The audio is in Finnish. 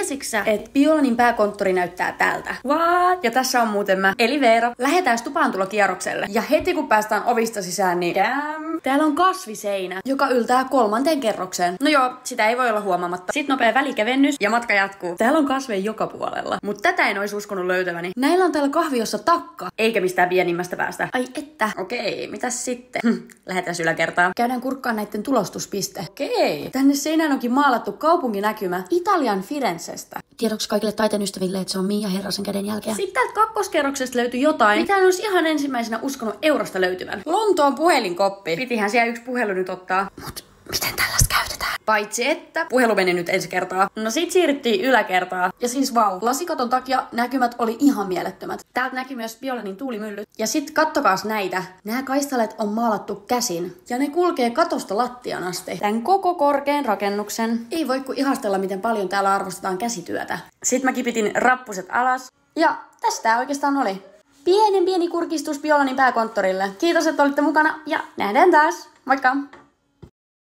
Tiesiksä, että Biolanin pääkonttori näyttää tältä? What? Ja tässä on muuten mä, eli Veera. Lähetään tupaantulokierrokselle. Ja heti kun päästään ovista sisään, niin täällä on kasviseinä, joka yltää 3. kerrokseen. No joo, sitä ei voi olla huomaamatta. Sitten nopea välikevennys ja matka jatkuu. Täällä on kasveja joka puolella. Mutta tätä en olisi uskonut löytäväni. Näillä on täällä kahviossa takka, eikä mistään pienimmästä päästä. Ai että. Okei, mitäs sitten? Lähetään yläkertaan. Käydään kurkkaan näitten tulostuspiste. Okei. Tänne seinään onkin maalattu kaupunginäkymä Italian Firenzestä. Tiedoksi kaikille taiteen ystäville, että se on Mia Herrasen kädenjälkeä. Sitten täältä kakkoskerroksesta löytyi jotain, mitä en olisi ihan ensimmäisenä uskonut Eurosta löytyvän. Lontoon puhelinkoppi. Pitihän siellä yksi puhelu nyt ottaa. Mut miten tällaista käytetään? Paitsi että puhelu meni nyt ensi kertaa. No sit siirryttiin yläkertaa. Ja siis vau, lasikaton takia näkymät oli ihan mielettömät. Täältä näkyy myös Biolanin tuulimyllyt. Ja sit kattokaas näitä. Nämä kaistaleet on maalattu käsin. Ja ne kulkee katosta lattian asti. Tän koko korkean rakennuksen. Ei voi kuin ihastella, miten paljon täällä arvostetaan käsityötä. Sitten mä kipitin rappuset alas. Ja tästä tää oikeastaan oli. Pieni kurkistus Biolanin pääkonttorille. Kiitos, että olitte mukana ja nähdään taas. Moikka!